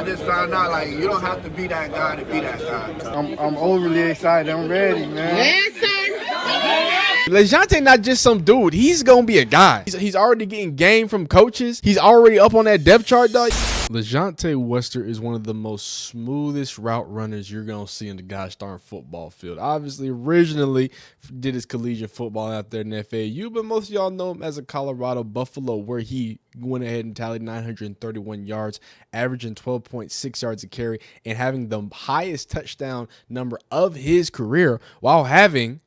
just found out, like, you don't have to be that guy to be that guy. I'm overly excited. I'm ready, man. Yes, sir. Lajohntay not just some dude. He's gonna be a guy. He's already getting game from coaches. He's already up on that depth chart, dog. Lajohntay Wester is one of the most smoothest route runners you're gonna see in the gosh darn football field. Obviously, originally did his collegiate football out there in FAU, but most of y'all know him as a Colorado Buffalo, where he went ahead and tallied 931 yards, averaging 12.6 yards a carry, and having the highest touchdown number of his career while having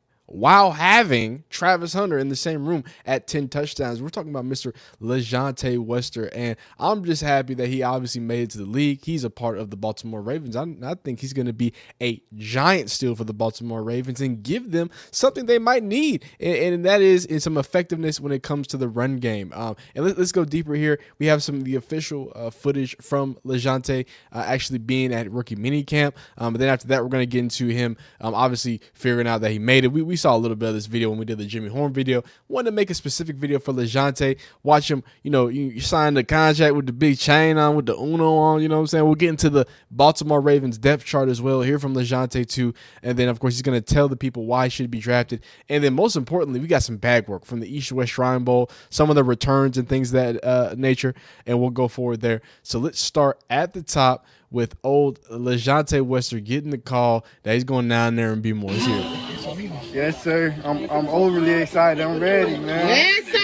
Travis Hunter in the same room at 10 touchdowns. We're talking about Mr. Lajohntay Wester, and I'm just happy that he obviously made it to the league. He's a part of the Baltimore Ravens. I think he's going to be a giant steal for the Baltimore Ravens and give them something they might need, and that is in some effectiveness when it comes to the run game. And let's go deeper here. We have some of the official footage from Lajohntay actually being at rookie minicamp. But then after that, we're going to get into him obviously figuring out that he made it. We saw a little bit of this video when we did the Jimmy Horn video. Wanted to make a specific video for Lajohntay. Watch him, you signed the contract with the big chain on, with the Uno on, you know what I'm saying? We'll get into the Baltimore Ravens depth chart as well, hear from Lajohntay too. And then, of course, he's going to tell the people why he should be drafted. And then, most importantly, we got some bag work from the East-West Shrine Bowl, some of the returns and things of that nature, and we'll go forward there. So let's start at the top with old Lajohntay Wester getting the call that he's going down there and be more. Let's hear it. Yes, sir. I'm overly excited. I'm ready, man. Yes, sir.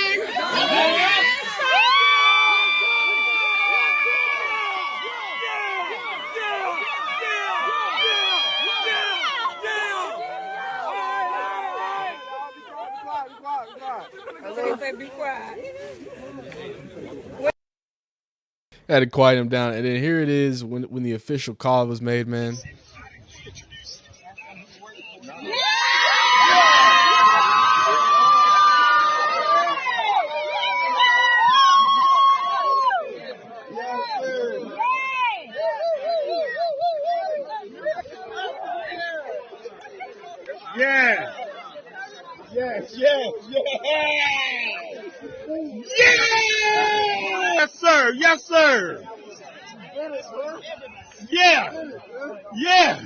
Be quiet. Had to quiet him down, and then here it is when the official call was made, man. Yeah. Yes, yes, yes. Yes, sir. Yes, sir. Yeah. Yes.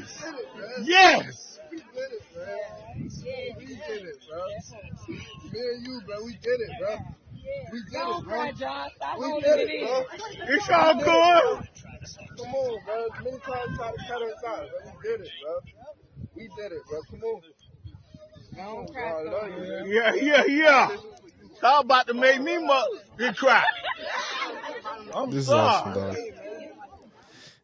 Yes. We did it, bro. Me and you, bro. We did it, bro. We did it, bro. We did it, bro. It's all good. Come on, bro. Many times try to cut us out, but we did it, bro. We did it, bro. Come on. Yeah. Y'all about to make me cry. This is awesome, dog.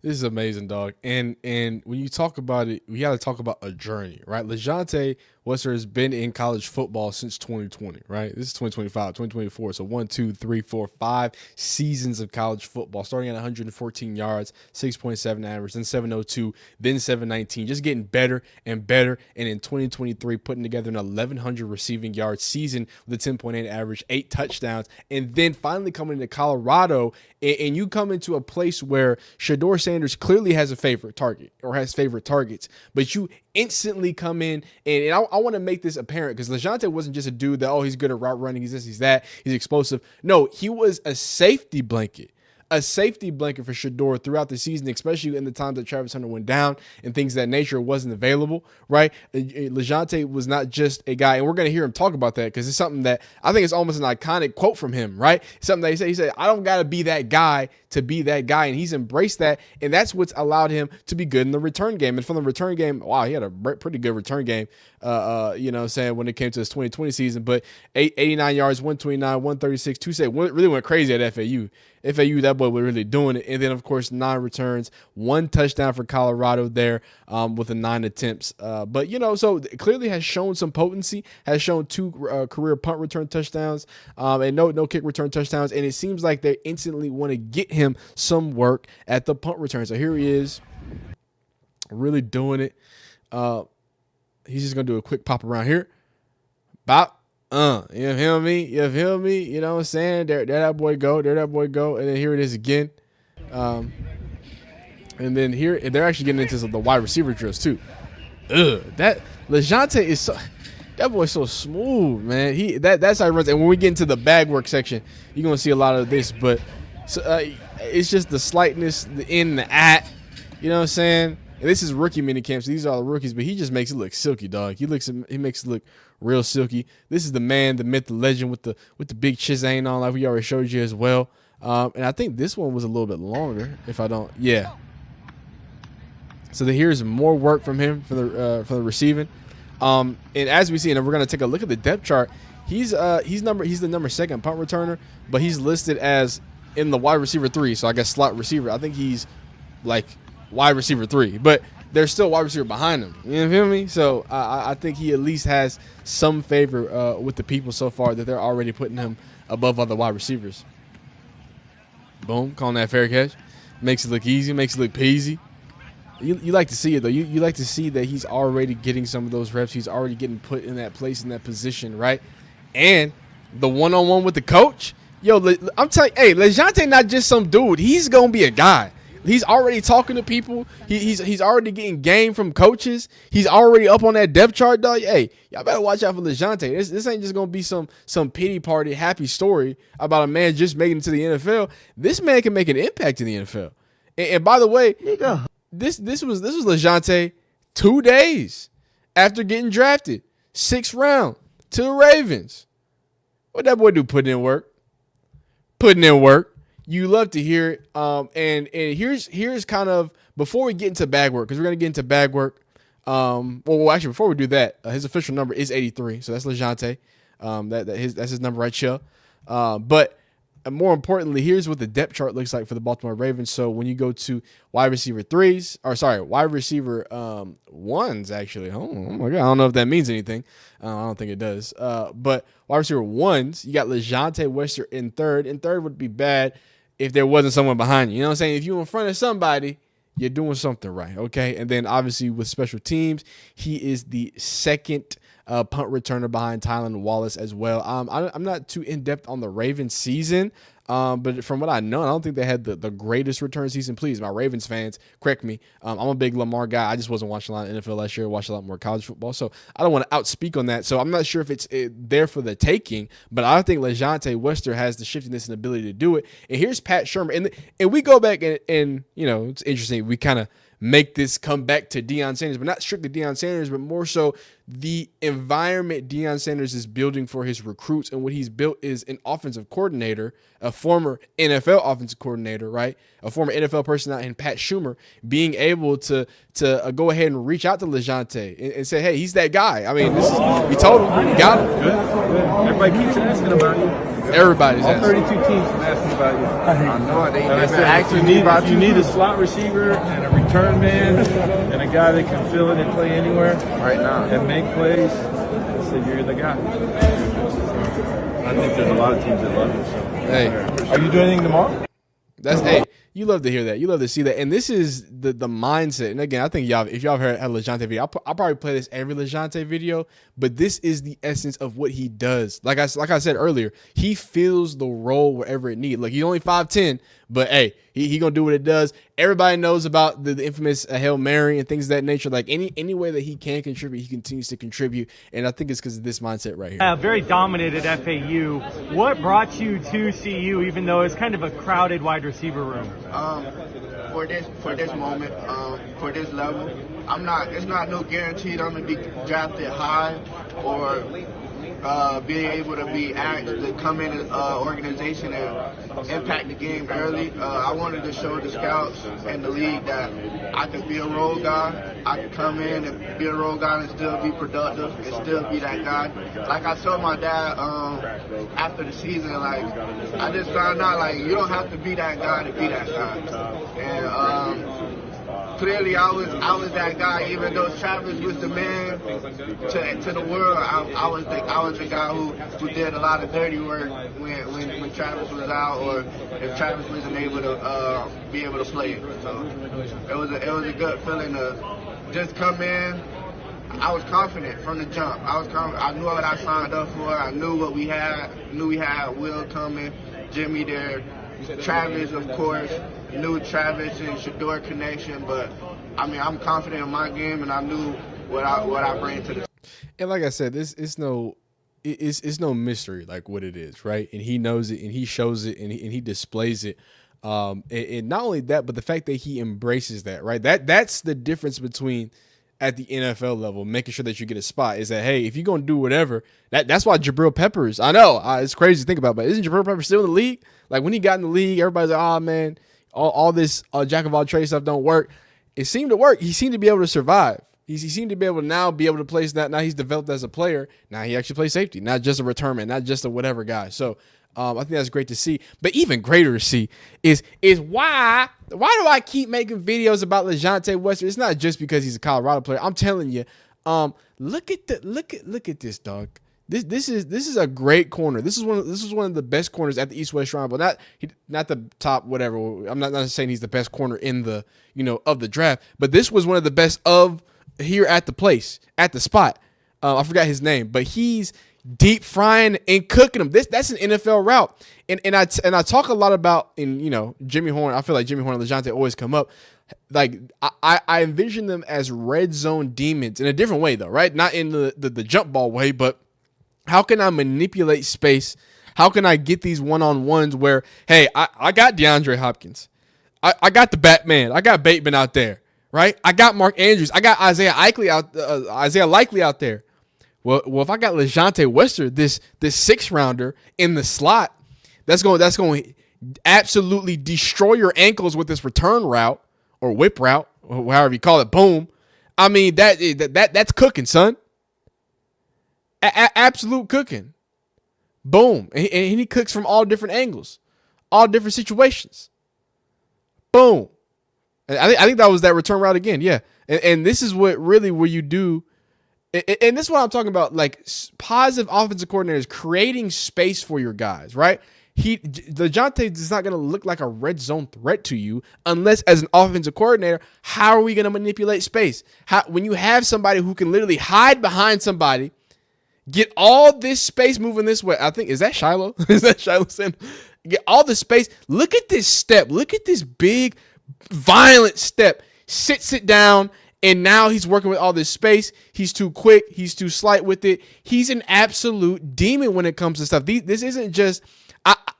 This is amazing, dog. And when you talk about it, we got to talk about a journey, right? Lajohntay Wester has been in college football since 2020, right? This is 2025, 2024. So 1, 2, 3, 4, 5 seasons of college football, starting at 114 yards, 6.7 average, then 702, then 719, just getting better and better. And in 2023, putting together an 1,100 receiving yards season with a 10.8 average, 8 touchdowns, and then finally coming to Colorado. And you come into a place where Shedeur Sanders clearly has a favorite target or has favorite targets, but you instantly come in, and I want to make this apparent because Lajohntay wasn't just a dude that, oh, he's good at route running, he's this, he's that, he's explosive. No, he was a safety blanket for Shedeur throughout the season, especially in the time that Travis Hunter went down and things of that nature wasn't available, right? Lajohntay was not just a guy, and we're going to hear him talk about that because it's something that I think is almost an iconic quote from him, right? Something that he said, I don't got to be that guy to be that guy, and he's embraced that, and that's what's allowed him to be good in the return game. And from the return game, wow, he had a pretty good return game, you know what I'm saying, when it came to his 2020 season, but 89 yards, 129, 136, 2 saves, really went crazy at FAU. That boy was really doing it. And then, of course, 9 returns, 1 touchdown for Colorado there with the 9 attempts. But, so clearly has shown some potency, has shown 2 career punt return touchdowns and no kick return touchdowns. And it seems like they instantly want to get him some work at the punt return. So here he is, really doing it. He's just going to do a quick pop around here. Bop. You feel me? You know what I'm saying? There that boy go. And then here it is again. And then here, they're actually getting into the wide receiver drills too. That Lajohntay is so, that boy's so smooth, man. That's how he runs. And when we get into the bag work section, you're going to see a lot of this. But so, it's just the slightness, the in, the at. You know what I'm saying? And this is rookie minicamp, so these are all the rookies, but he just makes it look silky, dog. He makes it look real silky. This is the man, the myth, the legend with the big chisane on, like we already showed you as well. And I think this one was a little bit longer, if I don't. Yeah. So here's more work from him for the receiving. And as we see, and we're gonna take a look at the depth chart. He's the number 2nd punt returner, but he's listed as in the wide receiver 3. So I guess slot receiver. I think he's like wide receiver 3, but there's still wide receiver behind him. You feel me? So I think he at least has some favor with the people so far that they're already putting him above other wide receivers. Boom, calling that fair catch. Makes it look easy, makes it look peasy. You like to see it, though. You like to see that he's already getting some of those reps. He's already getting put in that place, in that position, right? And the one-on-one with the coach, yo, I'm telling you, hey, Lajohntay not just some dude. He's going to be a guy. He's already talking to people. He's already getting game from coaches. He's already up on that depth chart, dog. Hey, y'all better watch out for Lajohntay. This ain't just gonna be some pity party, happy story about a man just making it to the NFL. This man can make an impact in the NFL. And by the way, this was Lajohntay 2 days after getting drafted, 6th round to the Ravens. What that boy do? Putting in work. You love to hear it. And here's kind of, before we get into bag work, because we're gonna get into bag work. Well, actually, before we do that, his official number is 83, so that's Lajohntay. That's his number right here. But more importantly, here's what the depth chart looks like for the Baltimore Ravens. So when you go to wide receiver 1s, actually. Oh my God, I don't know if that means anything. I don't think it does. But wide receiver 1s, you got Lajohntay Wester in 3rd. In 3rd would be bad if there wasn't someone behind you. You know what I'm saying? If you're in front of somebody, you're doing something right, okay? And then obviously with special teams, he is the 2nd punt returner behind Tylan Wallace as well. I'm not too in-depth on the Ravens season, but from what I know, I don't think they had the greatest return season. Please, my Ravens fans, correct me. I'm a big Lamar guy. I just wasn't watching a lot of NFL last year. I watched a lot more college football, so I don't want to outspeak on that. So I'm not sure if it's there for the taking, but I think Lajohntay Wester has the shiftiness and ability to do it. And here's Pat Shurmur. And we go back and you know, it's interesting. We kind of make this come back to Deion Sanders, but not strictly Deion Sanders, but more so the environment Deion Sanders is building for his recruits. And what he's built is an offensive coordinator, a former NFL offensive coordinator, right? A former NFL person out in Pat Shurmur, being able to go ahead and reach out to Lajohntay and say, hey, he's that guy. I mean, we told him, we got him. Good. Everybody keeps asking about you. Everybody's all asking. 32 teams asking about you. I know they If you need a slot receiver and a return man and a guy that can fill it and play anywhere right now and make plays, I said you're the guy. I think there's a lot of teams that love you. So. Hey, are you doing anything tomorrow? Hey, you love to hear that. You love to see that. And this is the mindset. And again, I think if y'all heard a Lajohntay video, I'll probably play this every Lajohntay video, but this is the essence of what he does. Like I said earlier, he fills the role wherever it needs. Like, he's only 5'10", but hey, he gonna do what it does. Everybody knows about the infamous Hail Mary and things of that nature. Like, any way that he can contribute, he continues to contribute. And I think it's because of this mindset right here. Very dominant at FAU. What brought you to CU, even though it's kind of a crowded wide receiver room? For this moment, for this level, it's not no guaranteed I'm gonna be drafted high or being able to be asked to come in an organization and impact the game early. I wanted to show the scouts and the league that I can be a role guy. I can come in and be a role guy and still be productive and still be that guy. Like I told my dad after the season, like, I just found out, like, you don't have to be that guy to be that guy. And clearly, I was that guy. Even though Travis was the man to the world, I was the guy who did a lot of dirty work when Travis was out, or if Travis wasn't able to be able to play. So it was a good feeling to just come in. I was confident from the jump. I knew what I signed up for. I knew what we had. Knew we had Will coming, Jimmy there, Travis, of course. Knew Travis and Shador connection, but I mean, I'm confident in my game, and I knew what I bring to the. And like I said, it's no mystery like what it is, right? And he knows it, and he shows it, and he displays it. And not only that, but the fact that he embraces that, right? That's the difference between at the NFL level, making sure that you get a spot is that, hey, if you're going to do whatever, that's why Jabril Peppers, I know it's crazy to think about, but isn't Jabril Peppers still in the league? Like when he got in the league, everybody's like, oh man, all this jack of all trades stuff don't work. It seemed to work. He seemed to be able to survive. He seemed to be able to now be able to play that. Now he's developed as a player. Now he actually plays safety, not just a return man, not just a whatever guy. So I think that's great to see. But even greater to see is why do I keep making videos about Lajohntay Wester? It's not just because he's a Colorado player. I'm telling you, look at this, dog. This is a great corner. This is one of the best corners at the East-West Shrine Bowl. Not the top whatever. I'm not saying he's the best corner in the of the draft, but this was one of the best of here at the place, at the spot. I forgot his name, but he's deep frying and cooking them. That's an NFL route. And I talk a lot about Jimmy Horn. I feel like Jimmy Horn and Lajohntay always come up. Like I envision them as red zone demons in a different way though, right? Not in the jump ball way, but how can I manipulate space? How can I get these one-on-ones where, hey, I got DeAndre Hopkins. I got the Batman. I got Bateman out there, right? I got Mark Andrews. I got Isaiah Likely out there. Well, if I got Lajohntay Wester, this 6-rounder in the slot, that's going to absolutely destroy your ankles with this return route or whip route, or however you call it. Boom. I mean, that's cooking, son. Absolute cooking. Boom. And he cooks from all different angles, all different situations. Boom. And I think that was that return route again. Yeah. And this is where you do. And this is what I'm talking about, like positive offensive coordinators creating space for your guys, right? Lajohntay is not going to look like a red zone threat to you unless, as an offensive coordinator, how are we going to manipulate space? When you have somebody who can literally hide behind somebody, get all this space moving this way. I think, is that Shiloh? Is that Shiloh saying? Get all the space. Look at this step. Look at this big, violent step. Sit down. And now he's working with all this space. He's too quick. He's too slight with it. He's an absolute demon when it comes to stuff. This isn't just.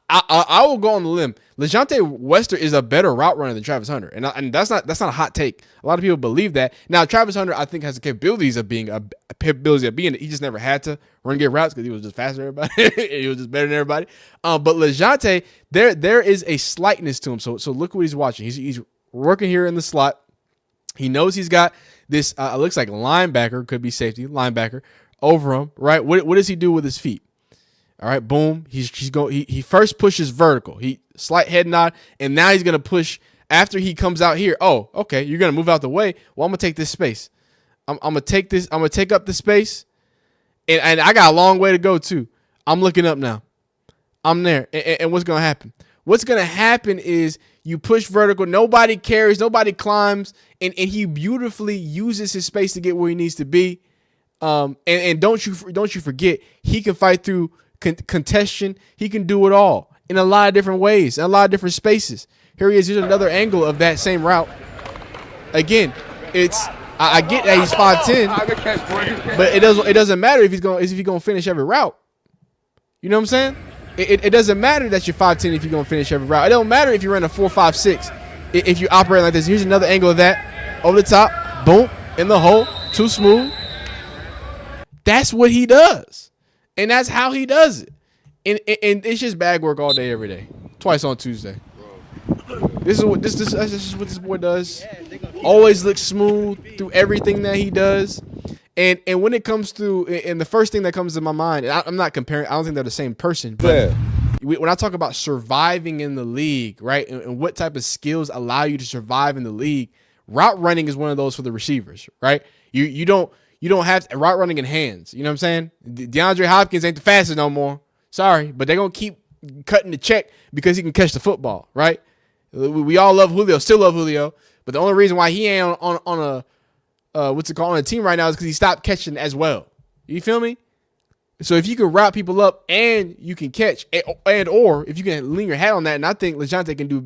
I will go on the limb. Lajohntay Wester is a better route runner than Travis Hunter, and that's not a hot take. A lot of people believe that. Now Travis Hunter, I think, has the capabilities of being it. He just never had to run get routes because he was just faster than everybody. He was just better than everybody. But Lajohntay, there is a slightness to him. So look what he's watching. He's working here in the slot. He knows he's got this, looks like linebacker, could be safety, linebacker, over him, right? What does he do with his feet? All right, boom. He first pushes vertical. He slight head nod, and now he's going to push after he comes out here. Oh, okay, you're going to move out the way. Well, I'm going to take this space. I'm going to take this. I'm going to take up the space, and I got a long way to go, too. I'm looking up now. I'm there, and what's going to happen? What's going to happen is you push vertical. Nobody carries. Nobody climbs. And he beautifully uses his space to get where he needs to be. And don't you forget, he can fight through contention. He can do it all in a lot of different ways, in a lot of different spaces. Here he is. Here's another angle of that same route. Again, I get that he's 5'10", but it doesn't matter if he's going to finish every route. You know what I'm saying? It doesn't matter that you're 5'10" if you're going to finish every route. It don't matter if you run a 4.56 if you operate like this. Here's another angle of that. Over the top. Boom. In the hole. Too smooth. That's what he does. And that's how he does it. And it's just bag work all day, every day. Twice on Tuesday. This is what this boy does. Always looks smooth through everything that he does. And when it comes through, and the first thing that comes to my mind, and I'm not comparing, I don't think they're the same person, but when I talk about surviving in the league, right, and what type of skills allow you to survive in the league, route running is one of those for the receivers, right? You don't have route running in hands. You know what I'm saying? DeAndre Hopkins ain't the fastest no more. Sorry, but they're going to keep cutting the check because he can catch the football, right? We all love Julio, still love Julio, but the only reason why he ain't on a team right now is because he stopped catching as well. You feel me? So if you can route people up and you can catch, or if you can lean your hat on that, and I think Lajohntay can do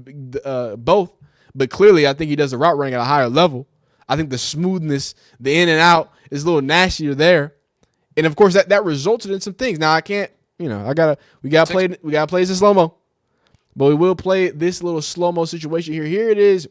both, but clearly I think he does the route running at a higher level. I think the smoothness, the in and out is a little nastier there. And of course that resulted in some things. Now I can't, we gotta play this in slow-mo. But we will play this little slow-mo situation here. Here it is.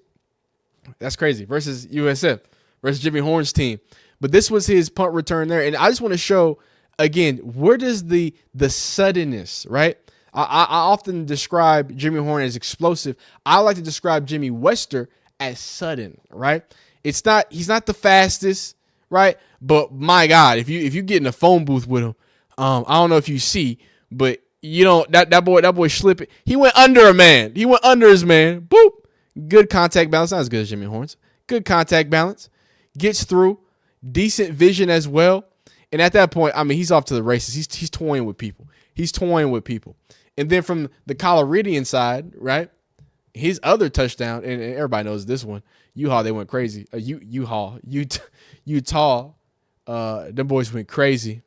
That's crazy. Versus USF. Versus Jimmy Horn's team. But this was his punt return there. And I just want to show, again, where does the suddenness, right? I often describe Jimmy Horn as explosive. I like to describe Jimmy Wester as sudden, right? He's not the fastest, right? But my God, if you get in a phone booth with him, I don't know if you see, but you know that boy slipping. He went under a man. He went under his man. Boop. Good contact balance. Not as good as Jimmy Horn's. Good contact balance. Gets through. Decent vision as well. And at that point, I mean, he's off to the races. He's toying with people. And then from the Collegiate side, right? His other touchdown, and everybody knows this one. Utah, they went crazy. Utah, them boys went crazy.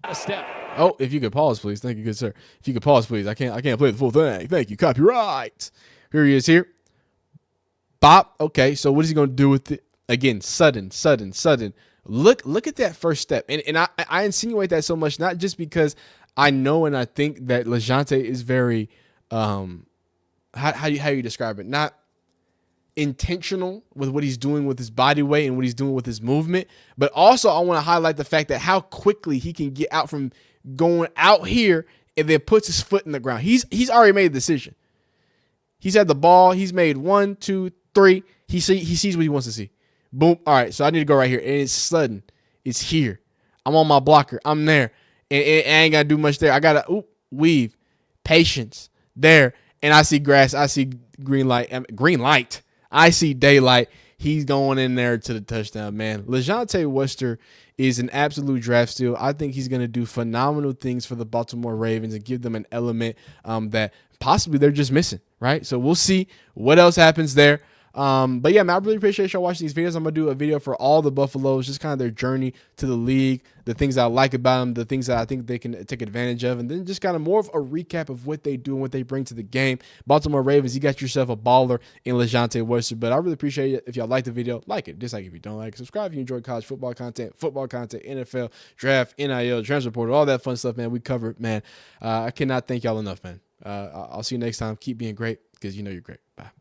A step. Oh, if you could pause, please. Thank you, good sir. If you could pause, please. I can't play the full thing. Thank you. Copyright. Here he is here. Bop. Okay, so what is he going to do with it? Again, sudden. Look at that first step. And I insinuate that so much, not just because I know and I think that Lajohntay is very, how you describe it? Not intentional with what he's doing with his body weight and what he's doing with his movement. But also I want to highlight the fact that how quickly he can get out from going out here and then puts his foot in the ground. He's already made a decision. He's had the ball. He's made 1, 2, 3. He sees what he wants to see. Boom. All right, so I need to go right here. And it's sudden. It's here. I'm on my blocker. I'm there. And I ain't got to do much there. I got to weave. Patience. There. And I see grass. I see green light. I see daylight. He's going in there to the touchdown, man. Lajohntay Wester is an absolute draft steal. I think he's going to do phenomenal things for the Baltimore Ravens and give them an element that possibly they're just missing, right? So we'll see what else happens there. But yeah, man, I really appreciate y'all watching these videos. I'm going to do a video for all the Buffaloes, just kind of their journey to the league, the things that I like about them, the things that I think they can take advantage of, and then just kind of more of a recap of what they do and what they bring to the game. Baltimore Ravens, you got yourself a baller in Lajohntay Wester, but I really appreciate it. If y'all like the video, like it. Dislike if you don't like it. Subscribe if you enjoy college football content, NFL, draft, NIL, transfer portal, all that fun stuff, man. We covered, man. I cannot thank y'all enough, man. I'll see you next time. Keep being great because you know you're great. Bye.